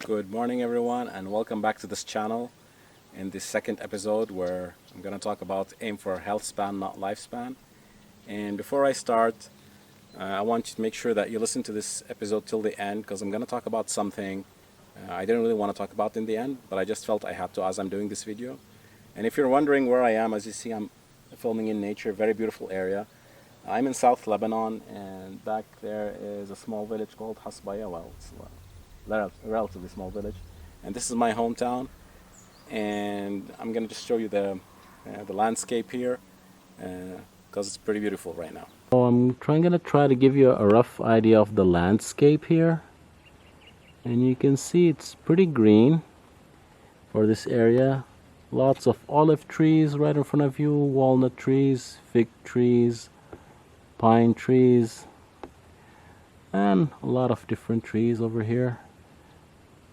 Good morning, everyone, and welcome back to this channel in this second episode where I'm going to talk about aim for health span, not lifespan. And before I start, I want you to make sure that you listen to this episode till the end because I'm going to talk about something I didn't really want to talk about in the end, but I just felt I had to as I'm doing this video. And if you're wondering where I am, as you see, I'm filming in nature, very beautiful area. I'm in South Lebanon, and back there is a small village called Hasbaya. Well, it's a relatively small village, and this is my hometown. And I'm gonna just show you the landscape here because it's pretty beautiful right now. So I'm gonna try to give you a rough idea of the landscape here, and you can see it's pretty green for this area. Lots of olive trees right in front of you, walnut trees, fig trees, pine trees, and a lot of different trees over here.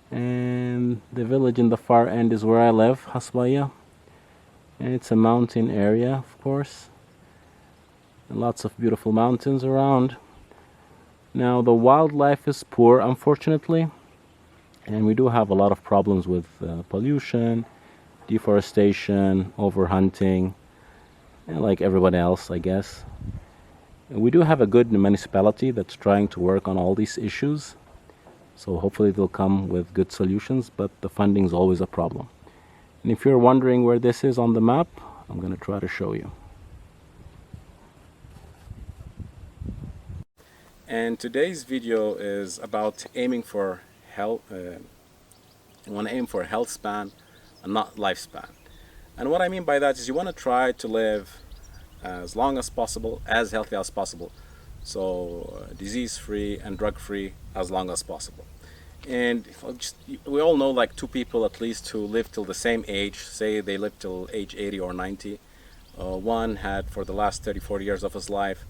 And the village in the far end is where I live, Hasbaya, and it's a mountain area, of course, and lots of beautiful mountains around. Now the wildlife is poor, unfortunately, and we do have a lot of problems with pollution, deforestation, overhunting, and like everyone else, I guess. We do have a good municipality that's trying to work on all these issues, so hopefully they'll come with good solutions, but the funding is always a problem. And if you're wondering where this is on the map, I'm going to try to show you. And today's video is about aiming for health. You want to aim for a health span and not lifespan. And what I mean by that is you want to try to live as long as possible, as healthy as possible. So disease-free and drug-free as long as possible. And we all know like two people at least who live till the same age, say they live till age 80 or 90. One had for the last 30, 40 years of his life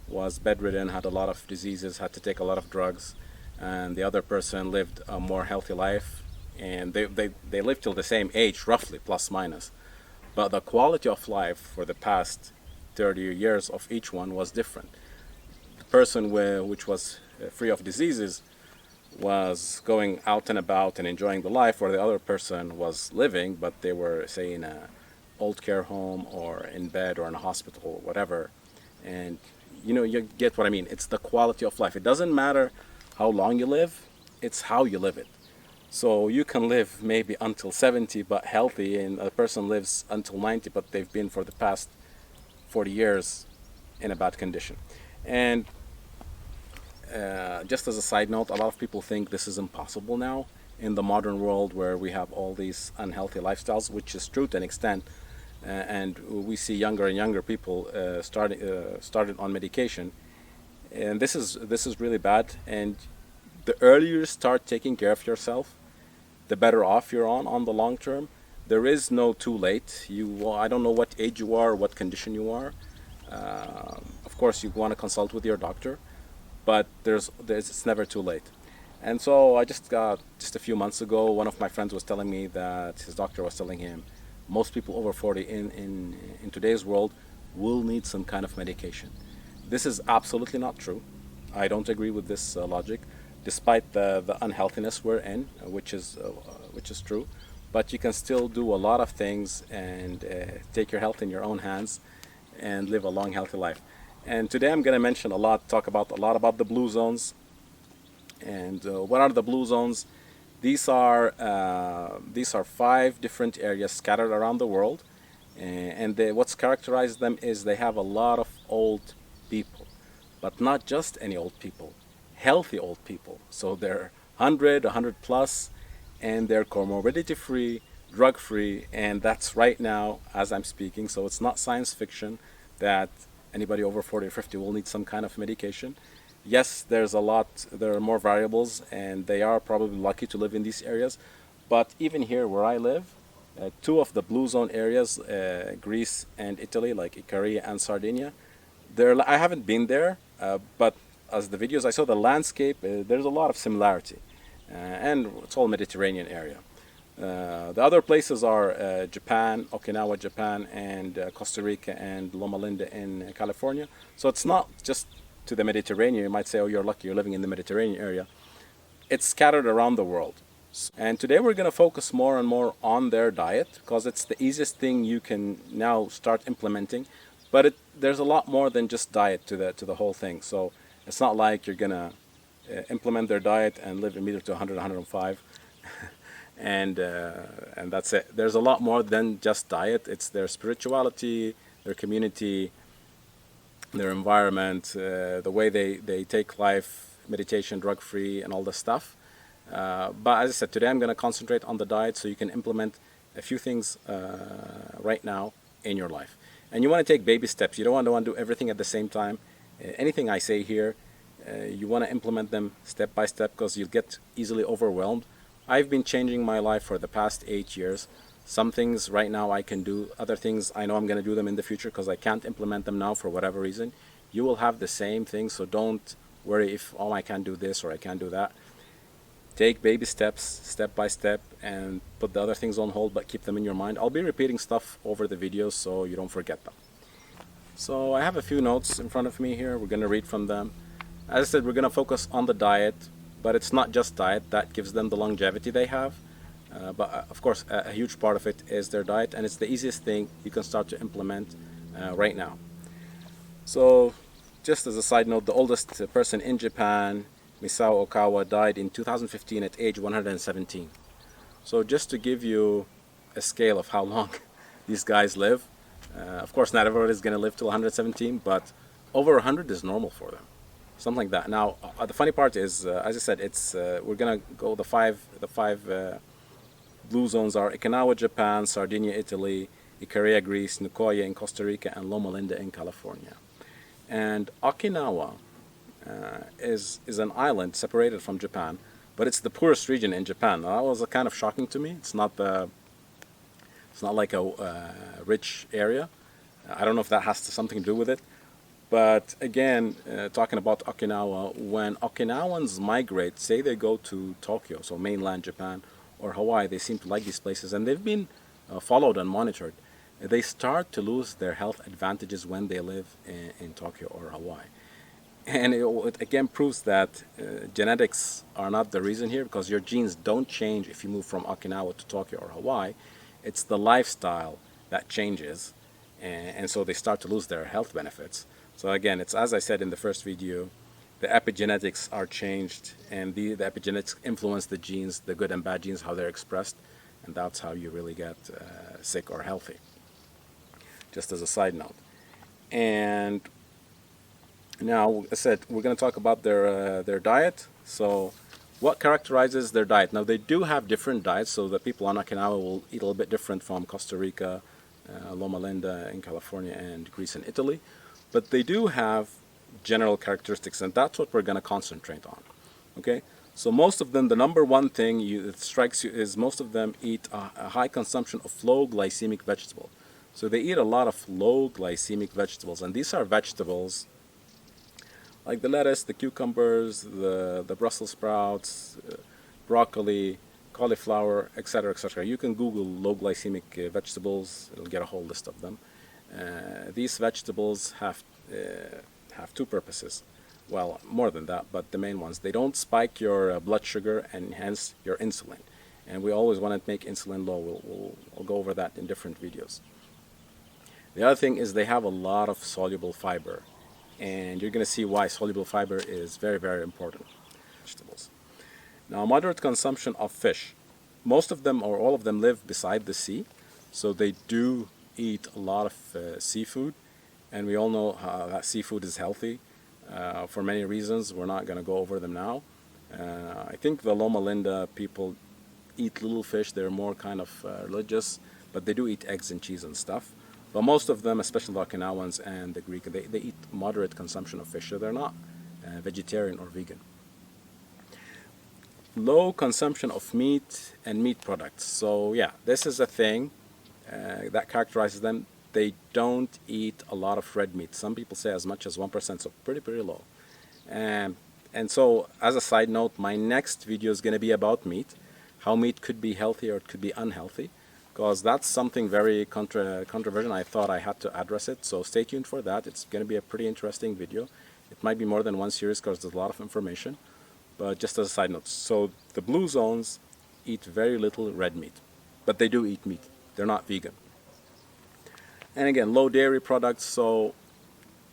was bedridden, had a lot of diseases, had to take a lot of drugs, and the other person lived a more healthy life, and they lived till the same age, roughly, plus minus. But the quality of life for the past 30 years of each one was different. The person which was free of diseases was going out and about and enjoying the life, where the other person was living, but they were, say, in a old care home or in bed or in a hospital or whatever. And you get what I mean. It's the quality of life. It doesn't matter how long you live, it's how you live it. So you can live maybe until 70 but healthy, and a person lives until 90 but they've been for the past 40 years in a bad condition. And just as a side note, a lot of people think this is impossible now in the modern world where we have all these unhealthy lifestyles, which is true to an extent. And we see younger and younger people started on medication, and this is really bad. And the earlier you start taking care of yourself, the better off you're on the long term. There is no too late. I don't know what age you are, what condition you are. Of course, you want to consult with your doctor, but it's never too late. And so I just a few months ago, one of my friends was telling me that his doctor was telling him most people over 40 in today's world will need some kind of medication. This is absolutely not true. I don't agree with this logic, despite the unhealthiness we're in, which is true. But you can still do a lot of things and take your health in your own hands and live a long, healthy life. And today I'm going to talk about a lot about the blue zones. And what are the blue zones? These are 5 different areas scattered around the world, and what's characterized them is they have a lot of old people, but not just any old people, healthy old people. So they're 100 plus, and they're comorbidity free, drug free, and that's right now as I'm speaking. So it's not science fiction that anybody over 40 or 50 will need some kind of medication. Yes, there are more variables, and they are probably lucky to live in these areas. But even here where I live, 2 of the blue zone areas, Greece and Italy, like Icaria and Sardinia, I haven't been there, but as the videos I saw, the landscape, there's a lot of similarity. And it's all Mediterranean area. The other places are Japan, Okinawa, Japan, and Costa Rica and Loma Linda in California. So it's not just to the Mediterranean. You might say, oh, you're lucky you're living in the Mediterranean area. It's scattered around the world. And today we're going to focus more and more on their diet because it's the easiest thing you can now start implementing. But there's a lot more than just diet to the whole thing. So it's not like you're going to implement their diet and live immediately to 100, 105. And that's it. There's a lot more than just diet. It's their spirituality, their community, their environment, the way they take life, meditation, drug-free, and all this stuff. But as I said, today I'm going to concentrate on the diet so you can implement a few things right now in your life. And you want to take baby steps. You don't want to do everything at the same time. Anything I say here, you want to implement them step by step because you'll get easily overwhelmed. I've been changing my life for the past 8 years. Some things right now I can do. Other things I know I'm going to do them in the future because I can't implement them now for whatever reason. You will have the same thing, so don't worry if, oh, I can't do this or I can't do that. Take baby steps, step by step, and put the other things on hold, but keep them in your mind. I'll be repeating stuff over the videos so you don't forget them. So I have a few notes in front of me here. We're going to read from them. As I said, we're going to focus on the diet, but it's not just diet that gives them the longevity they have. But of course, a huge part of it is their diet, and it's the easiest thing you can start to implement right now. So just as a side note, the oldest person in Japan, Misao Okawa, died in 2015 at age 117. So just to give you a scale of how long these guys live, of course not everybody is going to live till 117, but over 100 is normal for them, something like that. Now the funny part is, as I said, it's we're going to go the five blue zones are Okinawa, Japan, Sardinia, Italy, Ikaria, Greece, Nicoya in Costa Rica, and Loma Linda in California. And Okinawa is an island separated from Japan, but it's the poorest region in Japan. That was kind of shocking to me. It's not like a rich area. I don't know if that has something to do with it. But again, talking about Okinawa, when Okinawans migrate, say they go to Tokyo, so mainland Japan, or Hawaii, they seem to like these places, and they've been followed and monitored. They start to lose their health advantages when they live in Tokyo or Hawaii. And it again proves that genetics are not the reason here, because your genes don't change if you move from Okinawa to Tokyo or Hawaii. It's the lifestyle that changes, and so they start to lose their health benefits. So again, it's as I said in the first video, the epigenetics are changed, and the epigenetics influence the genes, the good and bad genes, how they're expressed, and that's how you really get sick or healthy. Just as a side note. And now, as I said, we're going to talk about their diet. So what characterizes their diet? Now, they do have different diets, so the people on Okinawa will eat a little bit different from Costa Rica, Loma Linda in California, and Greece and Italy. But they do have general characteristics, and that's what we're going to concentrate on. Okay? So most of them, the number one thing that strikes you is most of them eat a high consumption of low glycemic vegetables. So they eat a lot of low glycemic vegetables, and these are vegetables like the lettuce, the cucumbers, the Brussels sprouts, broccoli, cauliflower, etc., etc. You can Google low glycemic vegetables; you'll get a whole list of them. These vegetables have two purposes. Well, more than that, but the main ones. They don't spike your blood sugar and hence your insulin. And we always want to make insulin low. We'll go over that in different videos. The other thing is they have a lot of soluble fiber. And you're going to see why soluble fiber is very, very important. Vegetables. Now, moderate consumption of fish. Most of them or all of them live beside the sea. So they do eat a lot of seafood. And we all know that seafood is healthy for many reasons. We're not going to go over them now. I think the Loma Linda people eat little fish. They're more kind of religious, but they do eat eggs and cheese and stuff. But most of them, especially the Okinawans and the Greek, they eat moderate consumption of fish, so they're not vegetarian or vegan. Low consumption of meat and meat products. So yeah, this is a thing that characterizes them. They don't eat a lot of red meat. Some people say as much as 1%, so pretty low. And so, as a side note, my next video is going to be about meat, how meat could be healthy or it could be unhealthy, because that's something very controversial. I thought I had to address it, so stay tuned for that. It's going to be a pretty interesting video. It might be more than one series because there's a lot of information, but just as a side note. So the blue zones eat very little red meat, but they do eat meat. They're not vegan. And again, low dairy products. So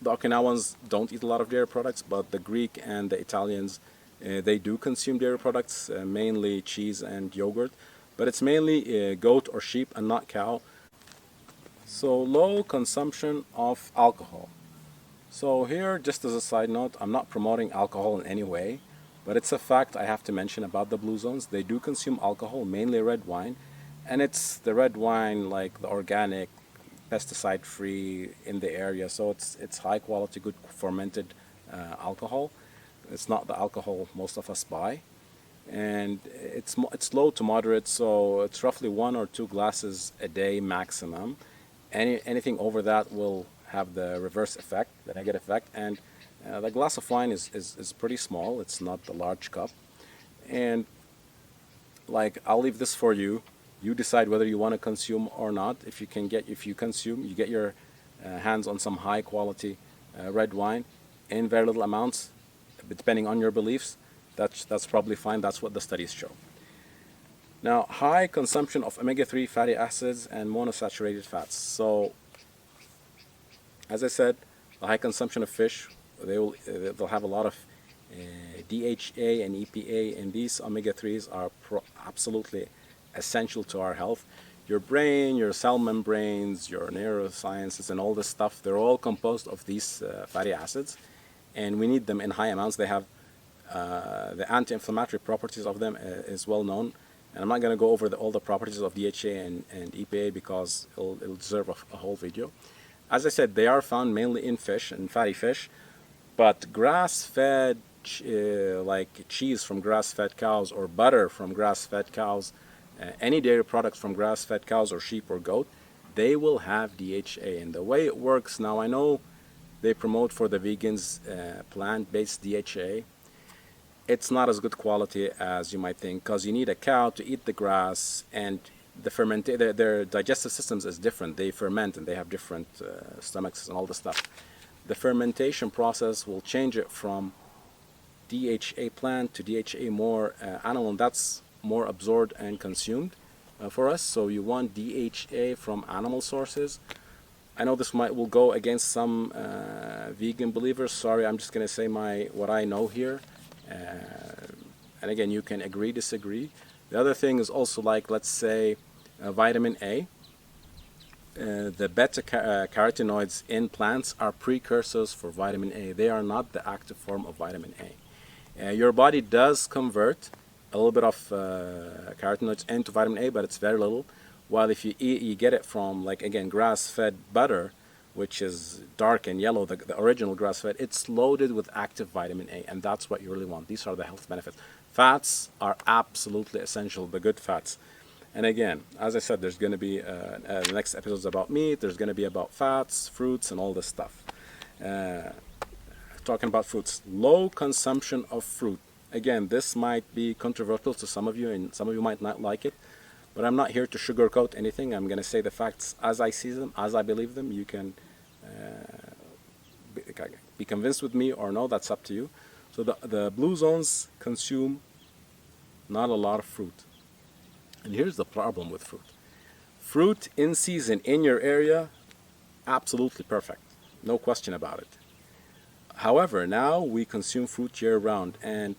the Okinawans don't eat a lot of dairy products, but the Greek and the Italians, they do consume dairy products, mainly cheese and yogurt, but it's mainly goat or sheep and not cow. So low consumption of alcohol. So here, just as a side note, I'm not promoting alcohol in any way, but it's a fact I have to mention about the blue zones. They do consume alcohol, mainly red wine, and it's the red wine, like the organic, pesticide-free in the area. So it's high quality, good fermented alcohol. It's not the alcohol most of us buy, and it's low to moderate. So it's roughly 1 or 2 glasses a day maximum. Anything over that will have the reverse effect, the negative effect. And the glass of wine is pretty small. It's not the large cup. And like, I'll leave this for you. You decide whether you want to consume or not. If you consume, you get your hands on some high quality red wine in very little amounts, depending on your beliefs. That's probably fine. That's what the studies show. Now, high consumption of omega-3 fatty acids and monosaturated fats. So, as I said, the high consumption of fish, they'll have a lot of DHA and EPA, and these omega-3s are absolutely essential to our health. Your brain, your cell membranes, your neurosciences, and all this stuff, they're all composed of these fatty acids, and we need them in high amounts. They have the anti-inflammatory properties of them is well known, and I'm not going to go over all the properties of DHA and EPA because it'll deserve a whole video. As I said, they are found mainly in fish and fatty fish, but grass-fed, like cheese from grass-fed cows or butter from grass-fed cows, any dairy products from grass-fed cows or sheep or goat, they will have DHA. And the way it works now, I know they promote for the vegans plant-based DHA. It's not as good quality as you might think, because you need a cow to eat the grass, and their digestive systems is different. They ferment and they have different stomachs and all this stuff. The fermentation process will change it from DHA plant to DHA more animal, and that's more absorbed and consumed for us. So you want DHA from animal sources. I know this will go against some vegan believers. Sorry, I'm just going to say what I know here. And again, you can agree, disagree. The other thing is also, like, let's say vitamin A. The beta carotenoids in plants are precursors for vitamin A. They are not the active form of vitamin A. Your body does convert a little bit of carotenoids into vitamin A, but it's very little. While if you get it from, like, again, grass-fed butter, which is dark and yellow, the original grass-fed, it's loaded with active vitamin A, and that's what you really want. These are the health benefits. Fats are absolutely essential, the good fats. And again, as I said, there's going to be the next episodes about meat. There's going to be about fats, fruits, and all this stuff. Talking about fruits, low consumption of fruit. Again, this might be controversial to some of you, and some of you might not like it. But I'm not here to sugarcoat anything. I'm going to say the facts as I see them, as I believe them. You can be convinced with me or no, that's up to you. So the blue zones consume not a lot of fruit. And here's the problem with fruit. Fruit in season in your area, absolutely perfect. No question about it. However, now we consume fruit year round, and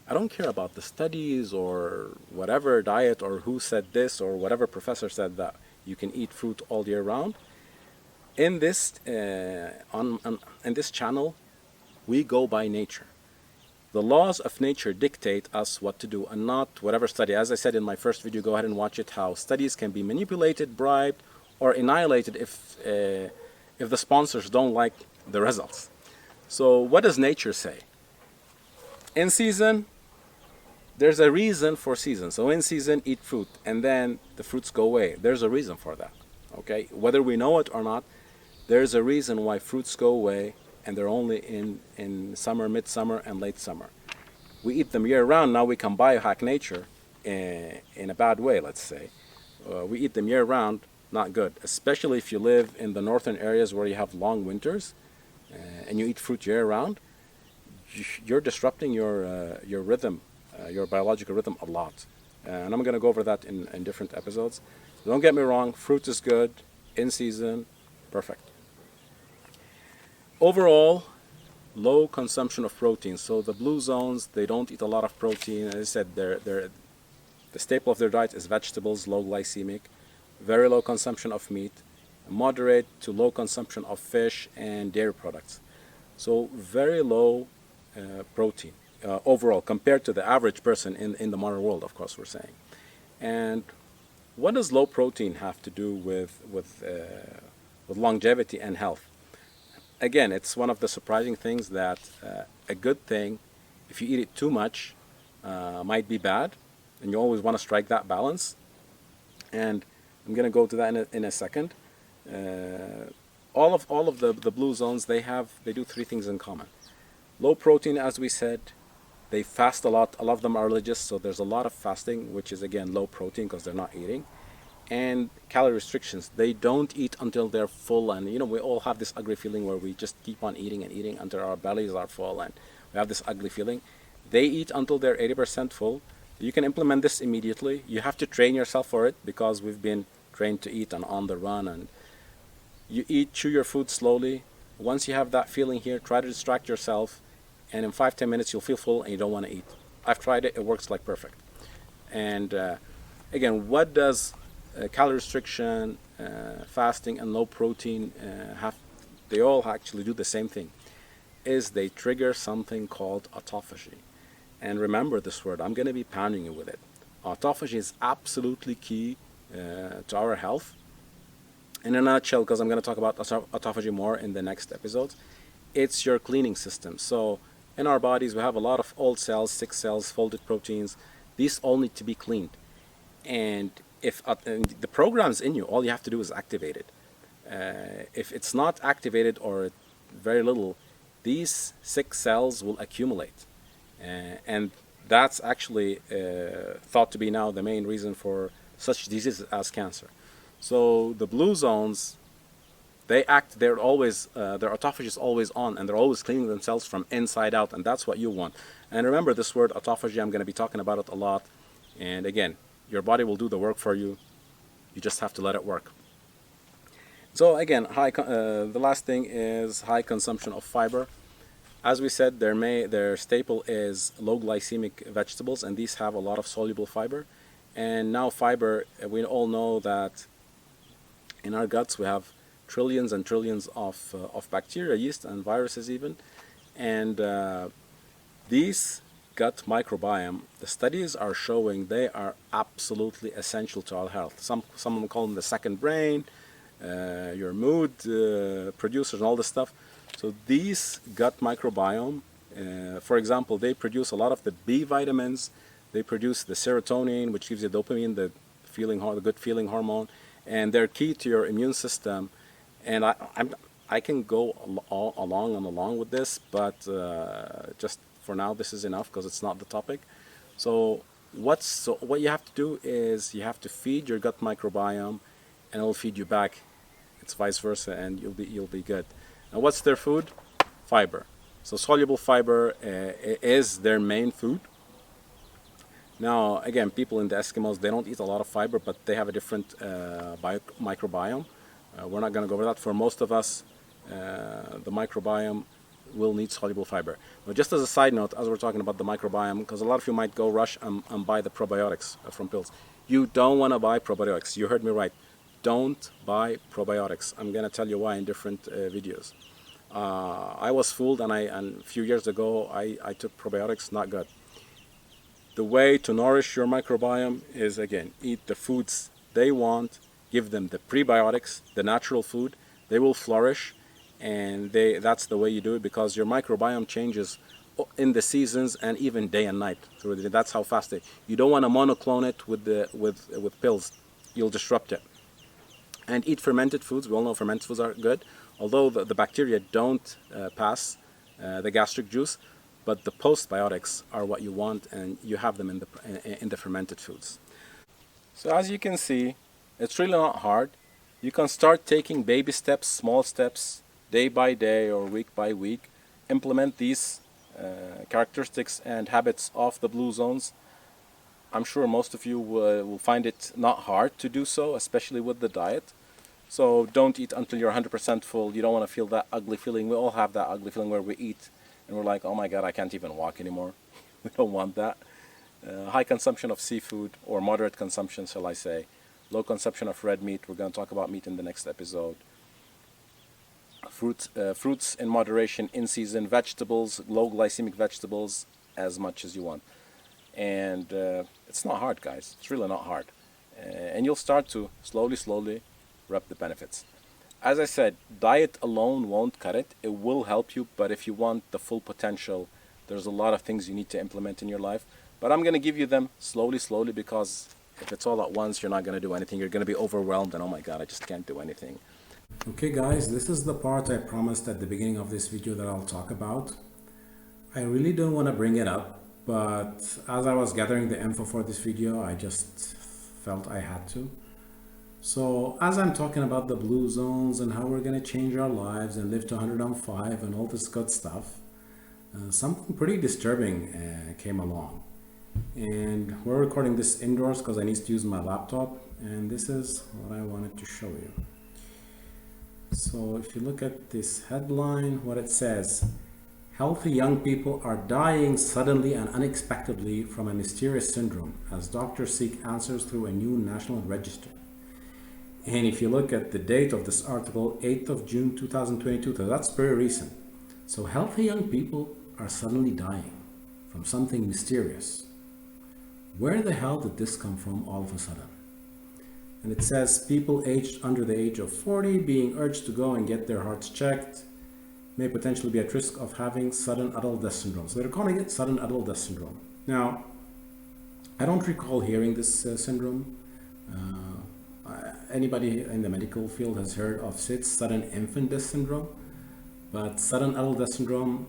I don't care about the studies or whatever diet or who said this or whatever professor said that you can eat fruit all year round. In this in this channel, we go by nature. The laws of nature dictate us what to do, and not whatever study. As I said in my first video, go ahead and watch it, how studies can be manipulated, bribed, or annihilated if the sponsors don't like the results. So what does nature say? In season, there's a reason for season. So in season, eat fruit, and then the fruits go away. There's a reason for that. Okay, whether we know it or not, there's a reason why fruits go away, and they're only in summer, midsummer, and late summer. We eat them year round. Now we can biohack nature in a bad way, let's say. We eat them year round, not good, especially if you live in the northern areas where you have long winters and you eat fruit year round. You're disrupting your rhythm, your biological rhythm a lot. And I'm going to go over that in different episodes. Don't get me wrong, fruit is good, in season, perfect. Overall, low consumption of protein. So the blue zones, they don't eat a lot of protein. As I said, the staple of their diet is vegetables, low glycemic, very low consumption of meat, moderate to low consumption of fish and dairy products. So very low protein overall compared to the average person in the modern world, of course, we're saying. And what does low protein have to do with longevity and health? Again, it's one of the surprising things that a good thing, if you eat it too much, might be bad, and you always want to strike that balance. And I'm going to go to that in a second. All of the blue zones, they do three things in common. Low protein, as we said, they fast a lot. A lot of them are religious, so there's a lot of fasting, which is again low protein because they're not eating. And calorie restrictions. They don't eat until they're full, and we all have this ugly feeling where we just keep on eating and eating until our bellies are full, and we have this ugly feeling. They eat until they're 80% full. You can implement this immediately. You have to train yourself for it because we've been trained to eat on the run, and you chew your food slowly. Once you have that feeling here, try to distract yourself, and in 5-10 minutes you'll feel full and you don't want to eat. I've tried it. It works like perfect. And again, what does calorie restriction, fasting, and low protein have? They all actually do the same thing, is they trigger something called autophagy. And remember this word, I'm going to be pounding you with it. Autophagy is absolutely key to our health. In a nutshell, because I'm going to talk about autophagy more in the next episodes, it's your cleaning system. So in our bodies, we have a lot of old cells, sick cells, folded proteins. These all need to be cleaned. And if and the program's in you, all you have to do is activate it. If it's not activated or very little, these sick cells will accumulate. And that's actually thought to be now the main reason for such diseases as cancer. So the blue zones, they're always, their autophagy is always on, and they're always cleaning themselves from inside out, and that's what you want. And remember this word autophagy, I'm going to be talking about it a lot. And again, your body will do the work for you. You just have to let it work. So again, the last thing is high consumption of fiber. As we said, their staple is low glycemic vegetables, and these have a lot of soluble fiber. And now fiber, we all know that in our guts we have trillions and trillions of bacteria, yeast, and viruses even. And these gut microbiome, the studies are showing they are absolutely essential to our health. Some of them call them the second brain, your mood producers, and all this stuff. So these gut microbiome, for example, they produce a lot of the B vitamins. They produce the serotonin, which gives you dopamine, the good feeling hormone, and they're key to your immune system. And I can go along with this, but just for now, this is enough because it's not the topic. So what you have to do is you have to feed your gut microbiome, and it'll feed you back. It's vice versa, and you'll be good. And what's their food? Fiber. So soluble fiber is their main food. Now, again, people in the Eskimos, they don't eat a lot of fiber, but they have a different microbiome. We're not going to go over that. For most of us, the microbiome will need soluble fiber. Now, just as a side note, as we're talking about the microbiome, because a lot of you might go rush and buy the probiotics from pills. You don't want to buy probiotics. You heard me right. Don't buy probiotics. I'm going to tell you why in different videos. I was fooled, and a few years ago, I took probiotics. Not good. The way to nourish your microbiome is, again, eat the foods they want, give them the prebiotics, the natural food. They will flourish, and that's the way you do it, because your microbiome changes in the seasons and even day and night. That's how fast you don't want to monoclone it with pills. You'll disrupt it. And eat fermented foods. We all know fermented foods are good, although the bacteria don't pass the gastric juice. But the postbiotics are what you want, and you have them in the fermented foods. So as you can see, it's really not hard. You can start taking baby steps, small steps, day by day or week by week. Implement these characteristics and habits of the blue zones. I'm sure most of you will find it not hard to do so, especially with the diet. So don't eat until you're 100% full. You don't want to feel that ugly feeling. We all have that ugly feeling where we eat and we're like, oh my God, I can't even walk anymore. We don't want that. High consumption of seafood, or moderate consumption, shall I say. Low consumption of red meat. We're going to talk about meat in the next episode. Fruits in moderation, in season. Vegetables, low glycemic vegetables, as much as you want. And it's not hard, guys. It's really not hard. And you'll start to slowly reap the benefits. As I said, diet alone won't cut it. It will help you, but if you want the full potential, there's a lot of things you need to implement in your life. But I'm going to give you them slowly, because if it's all at once, you're not going to do anything. You're going to be overwhelmed and, oh my God, I just can't do anything. Okay guys, this is the part I promised at the beginning of this video that I'll talk about. I really don't want to bring it up, but as I was gathering the info for this video, I just felt I had to. So as I'm talking about the blue zones and how we're going to change our lives and live to 105 and all this good stuff, something pretty disturbing came along. And we're recording this indoors because I need to use my laptop, and this is what I wanted to show you. So if you look at this headline, what it says: healthy young people are dying suddenly and unexpectedly from a mysterious syndrome as doctors seek answers through a new national register. And if you look at the date of this article, 8th of June 2022, so that's very recent. So healthy young people are suddenly dying from something mysterious. Where the hell did this come from all of a sudden? And it says people aged under the age of 40 being urged to go and get their hearts checked may potentially be at risk of having sudden adult death syndrome. So they're calling it sudden adult death syndrome. Now, I don't recall hearing this syndrome. Anybody in the medical field has heard of SIDS, sudden infant death syndrome, but sudden adult death syndrome,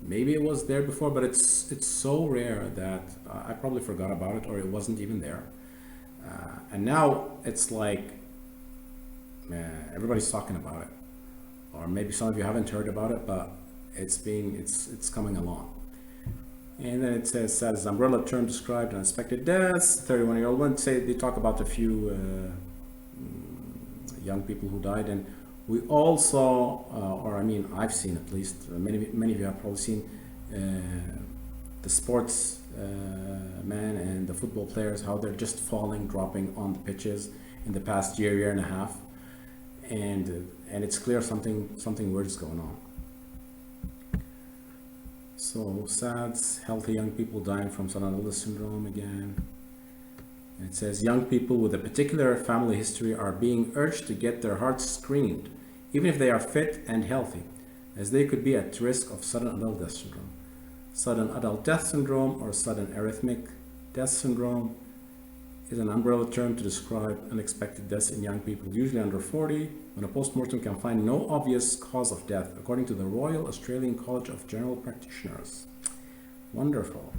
maybe it was there before, but it's so rare that I probably forgot about it, or it wasn't even there. And now it's like everybody's talking about it, or maybe some of you haven't heard about it, but it's coming along. And then it says, as umbrella term described unexpected deaths, 31-year-old one. They talk about a few young people who died, and we all saw, or I mean, I've seen at least, many of you have probably seen the sports men and the football players, how they're just dropping on the pitches in the past year and a half, and it's clear something weird is going on. So SADS, healthy young people dying from sudden adult death syndrome again. And it says young people with a particular family history are being urged to get their hearts screened, even if they are fit and healthy, as they could be at risk of sudden adult death syndrome. Sudden adult death syndrome, or sudden arrhythmic death syndrome, is an umbrella term to describe unexpected deaths in young people, usually under 40, when a postmortem can find no obvious cause of death, according to the Royal Australian College of General Practitioners. Wonderful.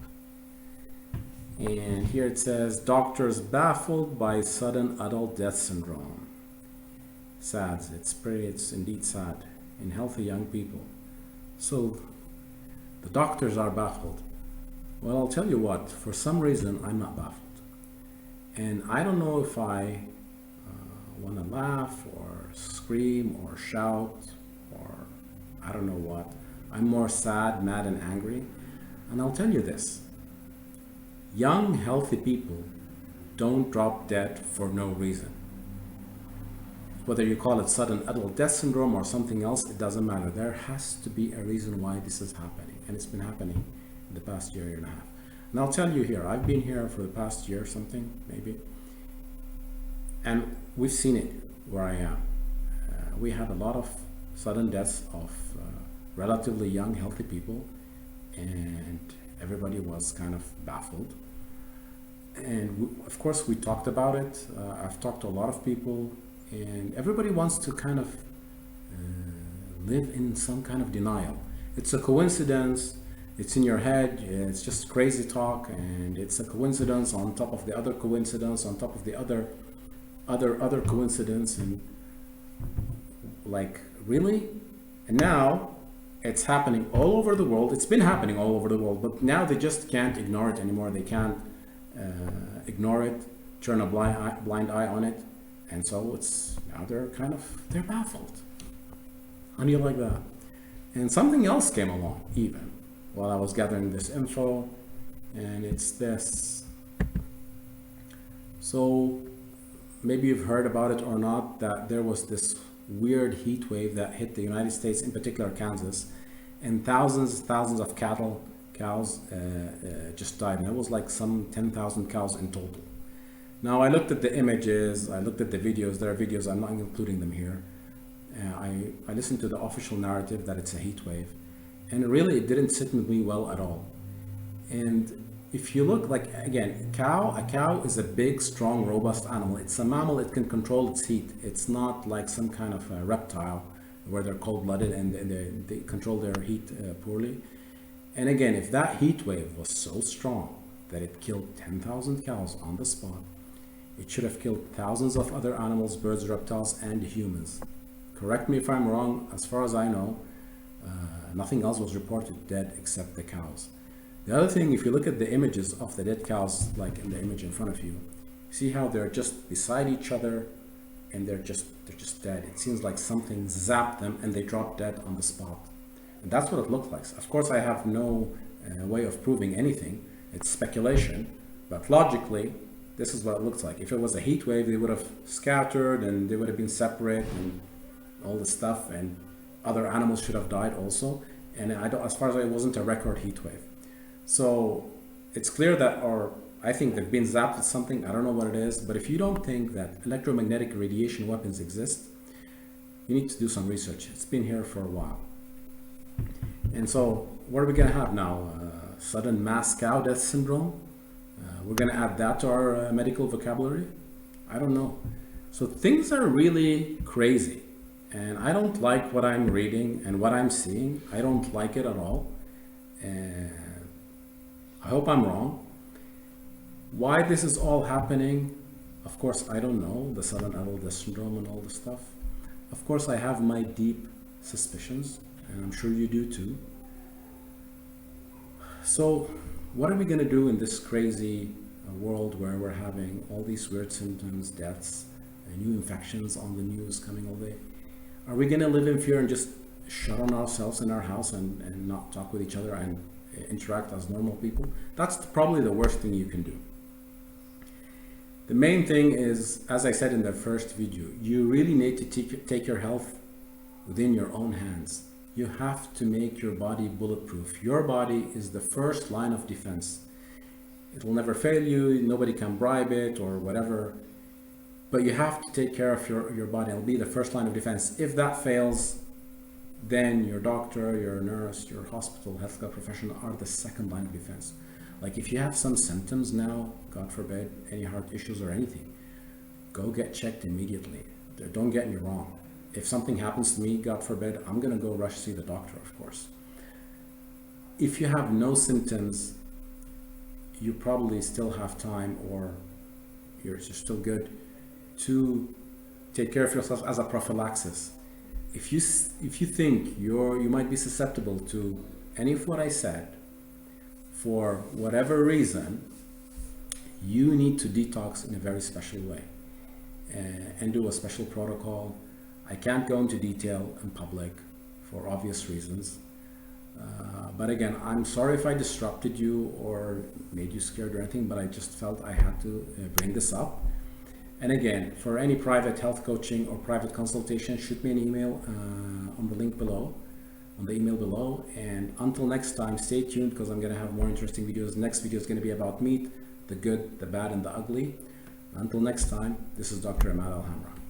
And here it says, doctors baffled by sudden adult death syndrome. Sad. It's indeed sad in healthy young people. So the doctors are baffled. Well, I'll tell you what, for some reason, I'm not baffled. And I don't know if I want to laugh or scream or shout or I don't know what. I'm more sad, mad, and angry. And I'll tell you this. Young, healthy people don't drop dead for no reason. Whether you call it sudden adult death syndrome or something else, it doesn't matter. There has to be a reason why this is happening. And it's been happening in the past year and a half. And I'll tell you here, I've been here for the past year, something, maybe. And we've seen it where I am. We had a lot of sudden deaths of relatively young, healthy people. And everybody was kind of baffled. And of course, we talked about it. I've talked to a lot of people. And everybody wants to kind of live in some kind of denial. It's a coincidence. It's in your head. It's just crazy talk, and it's a coincidence on top of the other coincidence on top of the other coincidence, and like, really? And now it's happening all over the world. It's been happening all over the world, but now they just can't ignore it anymore. They can't ignore it, turn a blind eye on it, and so it's now they're baffled. How do you like that? And something else came along even while I was gathering this info, and it's this. So maybe you've heard about it or not, that there was this weird heat wave that hit the United States, in particular Kansas, and thousands of cows just died, and it was like some 10,000 cows in total. Now I looked at the images, I looked at the videos. There are videos, I'm not including them here. I listened to the official narrative that it's a heat wave, and really it didn't sit with me well at all. And if you look, like, again, a cow is a big, strong, robust animal. It's a mammal. It can control its heat. It's not like some kind of a reptile where they're cold-blooded and they control their heat poorly. And again, if that heat wave was so strong that it killed 10,000 cows on the spot, it should have killed thousands of other animals, birds, reptiles, and humans. Correct me if I'm wrong. As far as I know, nothing else was reported dead except the cows. The other thing, if you look at the images of the dead cows, like in the image in front of you, see how they're just beside each other and they're just dead. It seems like something zapped them and they dropped dead on the spot. And that's what it looked like. Of course, I have no way of proving anything. It's speculation, but logically, this is what it looks like. If it was a heat wave, they would have scattered and they would have been separate and all this stuff, and other animals should have died also. And as far as I know, it wasn't a record heat wave. So it's clear that, or I think they've been zapped with something. I don't know what it is, but if you don't think that electromagnetic radiation weapons exist, you need to do some research. It's been here for a while. And so what are we going to have now? Sudden mass cow death syndrome? We're going to add that to our medical vocabulary? I don't know. So things are really crazy. And I don't like what I'm reading and what I'm seeing. I don't like it at all. And I hope I'm wrong. Why this is all happening, of course, I don't know. The sudden adult death syndrome and all this stuff. Of course, I have my deep suspicions, and I'm sure you do too. So what are we going to do in this crazy world where we're having all these weird symptoms, deaths, and new infections on the news coming all day? Are we going to live in fear and just shut on ourselves in our house and not talk with each other and interact as normal people? That's probably the worst thing you can do. The main thing is, as I said in the first video, you really need to take your health within your own hands. You have to make your body bulletproof. Your body is the first line of defense. It will never fail you. Nobody can bribe it or whatever. But you have to take care of your body. It'll be the first line of defense. If that fails, then your doctor, your nurse, your hospital, healthcare professional are the second line of defense. Like if you have some symptoms now, God forbid, any heart issues or anything, go get checked immediately. Don't get me wrong. If something happens to me, God forbid, I'm gonna go rush see the doctor, of course. If you have no symptoms, you probably still have time, or you're still good to take care of yourself as a prophylaxis. If you think you might be susceptible to any of what I said, for whatever reason, you need to detox in a very special way and do a special protocol. I can't go into detail in public for obvious reasons. But again, I'm sorry if I disrupted you or made you scared or anything, but I just felt I had to bring this up. And again, for any private health coaching or private consultation, shoot me an email on the link below, on the email below. And until next time, stay tuned because I'm going to have more interesting videos. The next video is going to be about meat, the good, the bad, and the ugly. Until next time, this is Dr. Ahmad Alhamra.